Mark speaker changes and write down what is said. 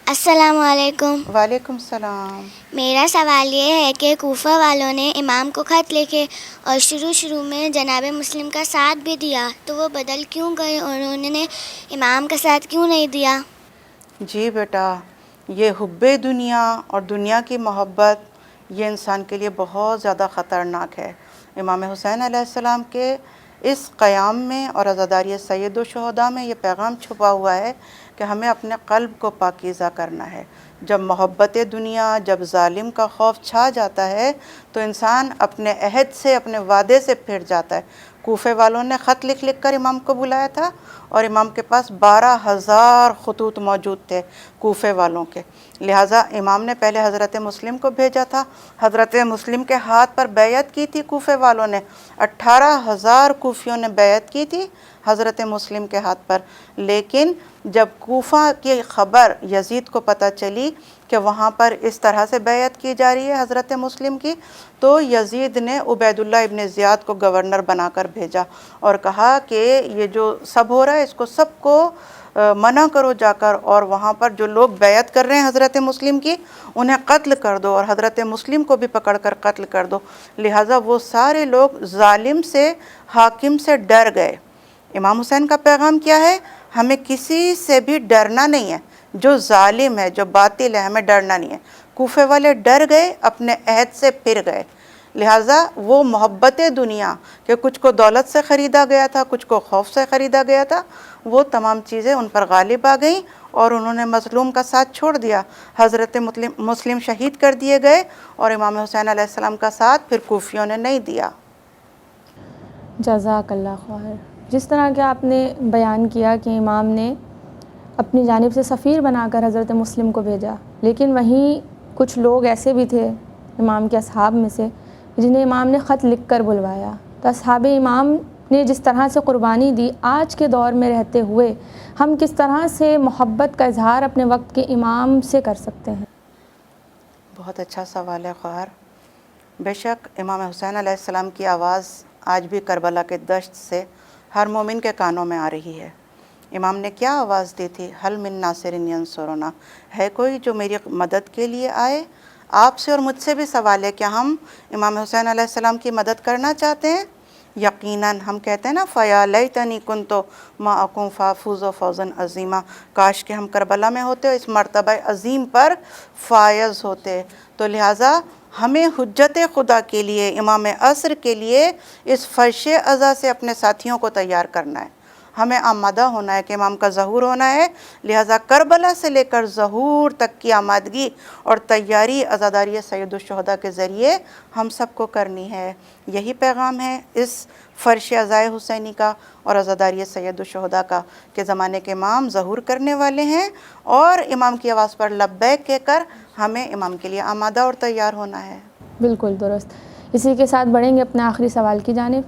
Speaker 1: السلام علیکم۔
Speaker 2: وعلیکم السلام۔
Speaker 1: میرا سوال یہ ہے کہ کوفہ والوں نے امام کو خط لکھے اور شروع میں جناب مسلم کا ساتھ بھی دیا، تو وہ بدل کیوں گئے اور انہوں نے امام کا ساتھ کیوں نہیں دیا؟
Speaker 2: جی بیٹا، یہ حب دنیا اور دنیا کی محبت یہ انسان کے لیے بہت زیادہ خطرناک ہے۔ امام حسین علیہ السلام کے اس قیام میں اور عزاداری سید الشہداء میں یہ پیغام چھپا ہوا ہے کہ ہمیں اپنے قلب کو پاکیزہ کرنا ہے۔ جب محبت دنیا، جب ظالم کا خوف چھا جاتا ہے تو انسان اپنے عہد سے، اپنے وعدے سے پھر جاتا ہے۔ کوفے والوں نے خط لکھ کر امام کو بلایا تھا اور امام کے پاس 12,000 خطوط موجود تھے کوفے والوں کے، لہٰذا امام نے پہلے حضرت مسلم کو بھیجا تھا۔ حضرت مسلم کے ہاتھ پر بیعت کی تھی کوفے والوں نے، 18,000 کوفیوں نے بیعت کی تھی حضرت مسلم کے ہاتھ پر، لیکن جب کوفہ کی خبر یزید کو پتہ چلی کہ وہاں پر اس طرح سے بیعت کی جا رہی ہے حضرت مسلم کی، تو یزید نے عبید اللہ ابن زیاد کو گورنر بنا کر بھیجا اور کہا کہ یہ جو سب ہو رہا ہے اس کو سب کو منع کرو جا کر، اور وہاں پر جو لوگ بیعت کر رہے ہیں حضرت مسلم کی انہیں قتل کر دو اور حضرت مسلم کو بھی پکڑ کر قتل کر دو۔ لہٰذا وہ سارے لوگ ظالم سے، حاکم سے ڈر گئے۔ امام حسین کا پیغام کیا ہے؟ ہمیں کسی سے بھی ڈرنا نہیں ہے، جو ظالم ہے، جو باطل ہے، ہمیں ڈرنا نہیں ہے۔ کوفے والے ڈر گئے، اپنے عہد سے پھر گئے، لہٰذا وہ محبت دنیا کہ کچھ کو دولت سے خریدا گیا تھا، کچھ کو خوف سے خریدا گیا تھا، وہ تمام چیزیں ان پر غالب آ گئیں اور انہوں نے مظلوم کا ساتھ چھوڑ دیا۔ حضرت مسلم شہید کر دیے گئے اور امام حسین علیہ السلام کا ساتھ پھر کوفیوں نے نہیں دیا۔
Speaker 3: جزاک اللہ خیر۔ جس طرح کہ آپ نے بیان کیا کہ امام نے اپنی جانب سے سفیر بنا کر حضرت مسلم کو بھیجا، لیکن وہیں کچھ لوگ ایسے بھی تھے امام کے اصحاب میں سے جنہیں امام نے خط لکھ کر بلوایا، تو اصحاب امام نے جس طرح سے قربانی دی، آج کے دور میں رہتے ہوئے ہم کس طرح سے محبت کا اظہار اپنے وقت کے امام سے کر سکتے ہیں؟
Speaker 2: بہت اچھا سوال ہے خواہر۔ بے شک امام حسین علیہ السلام کی آواز آج بھی کربلا کے دشت سے ہر مومن کے کانوں میں آ رہی ہے۔ امام نے کیا آواز دی تھی؟ حل من ناصر ینصرنا، ہے کوئی جو میری مدد کے لیے آئے؟ آپ سے اور مجھ سے بھی سوال ہے، کیا ہم امام حسین علیہ السلام کی مدد کرنا چاہتے ہیں؟ یقیناً ہم کہتے ہیں نا فَيَا لَيْتَنِي كُنْتُ مَعَكُمْ فَأَفُوزَ فَوْزًا عَظِيمًا، کاش کہ ہم کربلا میں ہوتے اور اس مرتبہ عظیم پر فائز ہوتے۔ تو لہٰذا ہمیں حجت خدا کے لیے، امام عصر کے لیے اس فرش عزا سے اپنے ساتھیوں کو تیار کرنا ہے، ہمیں آمادہ ہونا ہے کہ امام کا ظہور ہونا ہے، لہٰذا کربلا سے لے کر ظہور تک کی آمادگی اور تیاری عزاداری سید الشہداء کے ذریعے ہم سب کو کرنی ہے۔ یہی پیغام ہے اس فرش عزائے حسینی کا اور عزاداری سید الشہداء کا کہ زمانے کے امام ظہور کرنے والے ہیں، اور امام کی آواز پر لبیک کہہ کر ہمیں امام کے لیے آمادہ اور تیار ہونا ہے۔
Speaker 3: بالکل درست۔ اسی کے ساتھ بڑھیں گے اپنے آخری سوال کی جانب۔